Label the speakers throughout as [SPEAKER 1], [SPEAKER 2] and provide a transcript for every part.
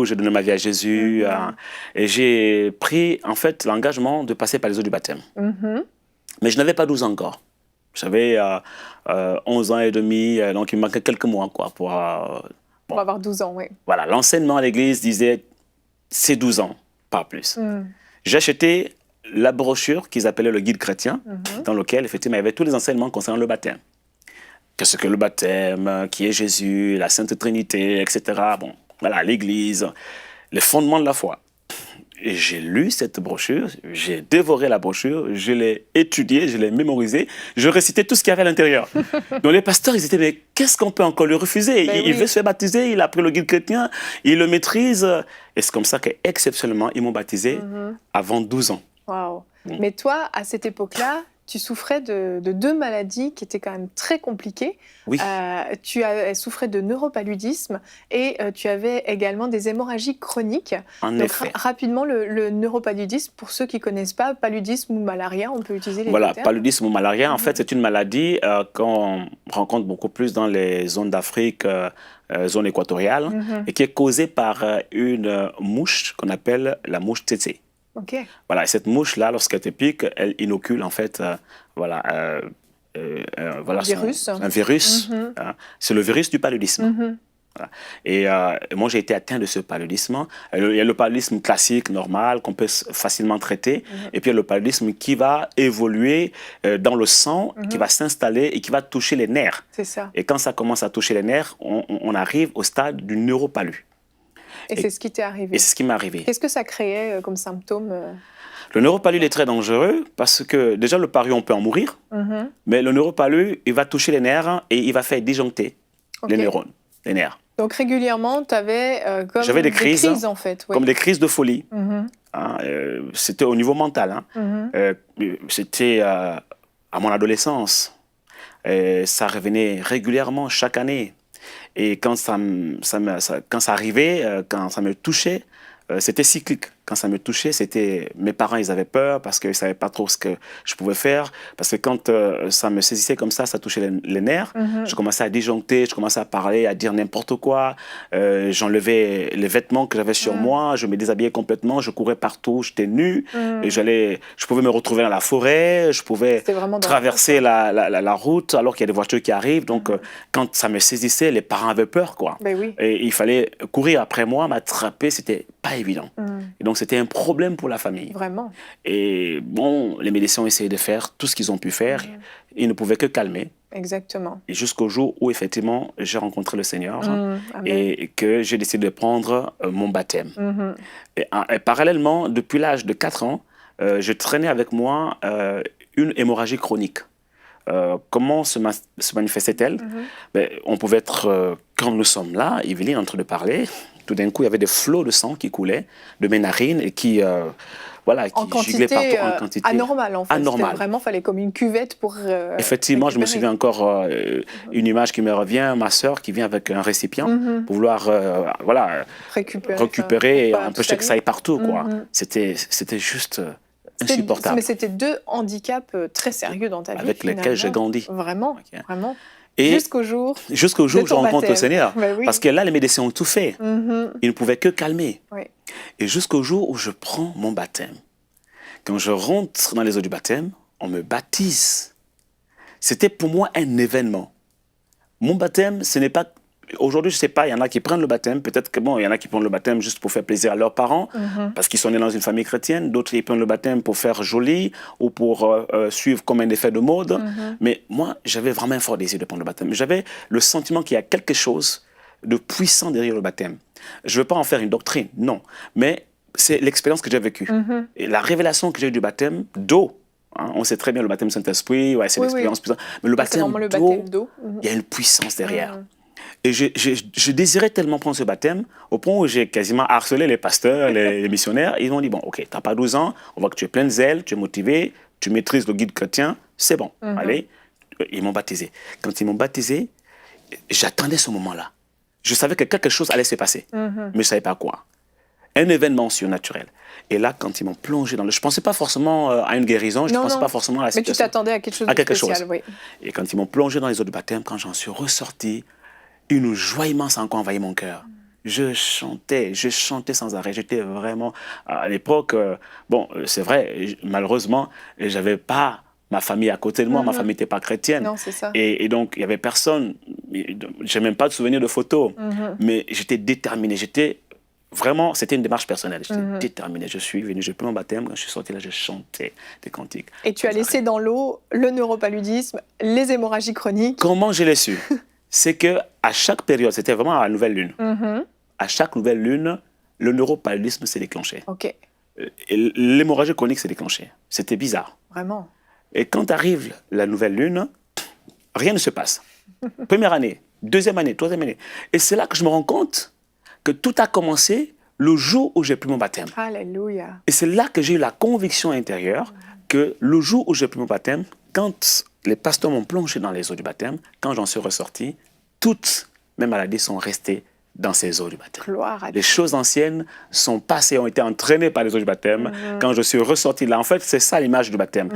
[SPEAKER 1] où j'ai donné ma vie à Jésus. Et j'ai pris, en fait, l'engagement de passer par les eaux du baptême. Mais je n'avais pas 12 ans encore. J'avais 11 ans et demi, donc il me manquait quelques mois quoi,
[SPEAKER 2] pour avoir 12 ans, oui.
[SPEAKER 1] Voilà, l'enseignement à l'église disait c'est 12 ans, pas plus. J'ai acheté la brochure qu'ils appelaient le guide chrétien, dans lequel, effectivement, il y avait tous les enseignements concernant le baptême. Qu'est-ce que le baptême, qui est Jésus, la Sainte Trinité, etc. Bon, voilà, l'église, les fondements de la foi. Et j'ai lu cette brochure, j'ai dévoré la brochure, je l'ai étudiée, je l'ai mémorisée, je récitais tout ce qu'il y avait à l'intérieur. Donc les pasteurs, ils étaient, mais qu'est-ce qu'on peut encore lui refuser? Il veut se faire baptiser, il a pris le guide chrétien, il le maîtrise. Et c'est comme ça qu'exceptionnellement, ils m'ont baptisé avant 12 ans.
[SPEAKER 2] Waouh. Mais toi, à cette époque-là, tu souffrais de 2 maladies qui étaient quand même très compliquées.
[SPEAKER 1] Oui.
[SPEAKER 2] Tu souffrais de neuropaludisme et tu avais également des hémorragies chroniques.
[SPEAKER 1] En
[SPEAKER 2] Donc,
[SPEAKER 1] effet.
[SPEAKER 2] Rapidement, le neuropaludisme, pour ceux qui ne connaissent pas, paludisme ou malaria, on peut utiliser les deux termes.
[SPEAKER 1] Paludisme ou malaria, en fait, c'est une maladie qu'on rencontre beaucoup plus dans les zones d'Afrique, zone équatoriale, et qui est causée par une mouche qu'on appelle la mouche tsetse. Voilà, et cette mouche-là, lorsqu'elle te pique, elle inocule en fait, voilà, un virus. C'est le virus du paludisme. Voilà. Et moi, j'ai été atteint de ce paludisme. Il y a le paludisme classique, normal, qu'on peut facilement traiter. Et puis, il y a le paludisme qui va évoluer dans le sang, qui va s'installer et qui va toucher les nerfs.
[SPEAKER 2] C'est ça.
[SPEAKER 1] Et quand ça commence à toucher les nerfs, on arrive au stade du neuropalu.
[SPEAKER 2] Et c'est ce qui t'est arrivé.
[SPEAKER 1] Et c'est ce qui m'est arrivé.
[SPEAKER 2] Qu'est-ce que ça créait comme symptôme?
[SPEAKER 1] Le neuropalu est très dangereux parce que déjà le palu, on peut en mourir. Mais le neuropalu, il va toucher les nerfs et il va faire disjoncter les neurones, les nerfs.
[SPEAKER 2] Donc régulièrement, tu avais
[SPEAKER 1] j'avais des crises
[SPEAKER 2] en fait.
[SPEAKER 1] Comme des crises de folie. C'était au niveau mental. C'était à mon adolescence. Ça revenait régulièrement chaque année. Et quand ça arrivait, quand ça me touchait, c'était cyclique. Quand ça me touchait, mes parents, ils avaient peur parce qu'ils ne savaient pas trop ce que je pouvais faire. Parce que quand ça me saisissait comme ça touchait les nerfs. Je commençais à disjoncter, je commençais à parler, à dire n'importe quoi. J'enlevais les vêtements que j'avais sur moi, je me déshabillais complètement, je courais partout, j'étais nu. Et je pouvais me retrouver dans la forêt, je pouvais traverser la route alors qu'il y a des voitures qui arrivent. Donc, quand ça me saisissait, les parents avaient peur, quoi. Et il fallait courir après moi, m'attraper, c'était pas évident. Et donc, c'était un problème pour la famille.
[SPEAKER 2] Vraiment.
[SPEAKER 1] Et bon, les médecins ont essayé de faire tout ce qu'ils ont pu faire. Ils ne pouvaient que calmer.
[SPEAKER 2] Exactement.
[SPEAKER 1] Et jusqu'au jour où, effectivement, j'ai rencontré le Seigneur et que j'ai décidé de prendre mon baptême. Et parallèlement, depuis l'âge de 4 ans, je traînais avec moi une hémorragie chronique. Comment se manifestait-elle? On pouvait être, quand nous sommes là, Evelyne en train de parler, tout d'un coup, il y avait des flots de sang qui coulaient de mes narines et qui giglaient partout en quantité.
[SPEAKER 2] Anormale, en fait.
[SPEAKER 1] Anormale.
[SPEAKER 2] Vraiment, il fallait comme une cuvette pour
[SPEAKER 1] effectivement,
[SPEAKER 2] récupérer.
[SPEAKER 1] Je me souviens encore une image qui me revient, ma sœur qui vient avec un récipient pour vouloir récupérer et empêcher que ça aille partout. C'était juste insupportable.
[SPEAKER 2] Mais c'était 2 handicaps très sérieux dans ta vie.
[SPEAKER 1] Avec lesquels j'ai grandi.
[SPEAKER 2] Vraiment, vraiment.
[SPEAKER 1] Et
[SPEAKER 2] jusqu'au jour
[SPEAKER 1] où je rencontre le Seigneur. Parce que là, les médecins ont tout fait. Ils ne pouvaient que calmer. Et jusqu'au jour où je prends mon baptême. Quand je rentre dans les eaux du baptême, on me baptise. C'était pour moi un événement. Mon baptême, ce n'est pas... Aujourd'hui, je ne sais pas, il y en a qui prennent le baptême. Peut-être que il y en a qui prennent le baptême juste pour faire plaisir à leurs parents, parce qu'ils sont nés dans une famille chrétienne. D'autres, ils prennent le baptême pour faire joli ou pour suivre comme un effet de mode. Mais moi, j'avais vraiment un fort désir de prendre le baptême. J'avais le sentiment qu'il y a quelque chose de puissant derrière le baptême. Je ne veux pas en faire une doctrine, non. Mais c'est l'expérience que j'ai vécue. Et la révélation que j'ai eue du baptême d'eau. On sait très bien le baptême Saint-Esprit, c'est l'expérience puissante. Mais le baptême d'eau, il y a une puissance derrière. Et je désirais tellement prendre ce baptême au point où j'ai quasiment harcelé les pasteurs, les missionnaires. Ils m'ont dit, bon, ok, tu n'as pas 12 ans, on voit que tu es plein de zèle, tu es motivé, tu maîtrises le guide chrétien, c'est bon, allez. Ils m'ont baptisé. Quand ils m'ont baptisé, j'attendais ce moment-là. Je savais que quelque chose allait se passer, mais je ne savais pas quoi. Un événement surnaturel. Et là, quand ils m'ont plongé dans le... Je ne pensais pas forcément à une guérison, je ne pensais pas forcément à la situation.
[SPEAKER 2] Mais tu t'attendais à quelque chose de spécial, oui.
[SPEAKER 1] Et quand ils m'ont plongé dans les eaux du baptême, quand j'en suis ressorti, une joie immense a encore envahi mon cœur. je chantais sans arrêt. J'étais vraiment, à l'époque, bon, c'est vrai, malheureusement, j'avais pas ma famille à côté de moi, ma famille n'était pas chrétienne.
[SPEAKER 2] Non, c'est ça.
[SPEAKER 1] Et donc, il n'y avait personne, j'ai même pas de souvenir de photos, mais j'étais déterminé, vraiment, c'était une démarche personnelle. J'étais déterminé. Je suis venu, j'ai pris mon baptême. Quand je suis sorti là, je chantais des cantiques.
[SPEAKER 2] Et tu as laissé dans l'eau le neuropaludisme, les hémorragies chroniques.
[SPEAKER 1] Comment je l'ai su? C'est qu'à chaque période, c'était vraiment à la nouvelle lune. À chaque nouvelle lune, le neuropaludisme s'est déclenché.
[SPEAKER 2] Ok.
[SPEAKER 1] L'hémorragie chronique s'est déclenchée. C'était bizarre.
[SPEAKER 2] Vraiment.
[SPEAKER 1] Et quand arrive la nouvelle lune, rien ne se passe. Première année, deuxième année, troisième année. Et c'est là que je me rends compte que tout a commencé le jour où j'ai pris mon baptême.
[SPEAKER 2] Alléluia.
[SPEAKER 1] Et c'est là que j'ai eu la conviction intérieure que le jour où j'ai pris mon baptême, quand les pasteurs m'ont plongé dans les eaux du baptême, quand j'en suis ressorti, toutes mes maladies sont restées dans ces eaux du baptême.
[SPEAKER 2] Gloire à Dieu.
[SPEAKER 1] Les choses anciennes sont passées, ont été entraînées par les eaux du baptême. Quand je suis ressorti là, en fait, c'est ça l'image du baptême.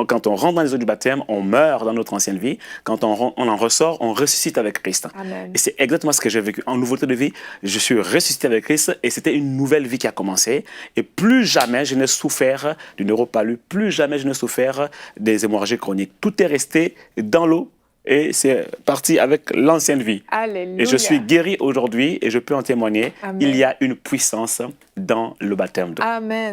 [SPEAKER 1] Quand on rentre dans les eaux du baptême, on meurt dans notre ancienne vie. Quand on en ressort, on ressuscite avec Christ.
[SPEAKER 2] Amen.
[SPEAKER 1] Et c'est exactement ce que j'ai vécu. En nouveauté de vie, je suis ressuscité avec Christ et c'était une nouvelle vie qui a commencé. Et plus jamais je n'ai souffert du neuropalud, plus jamais je n'ai souffert des hémorragies chroniques. Tout est resté dans l'eau. Et c'est parti avec l'ancienne vie.
[SPEAKER 2] Alléluia.
[SPEAKER 1] Et je suis guéri aujourd'hui et je peux en témoigner.
[SPEAKER 2] Amen.
[SPEAKER 1] Il y a une puissance dans le baptême d'eau.
[SPEAKER 2] Amen.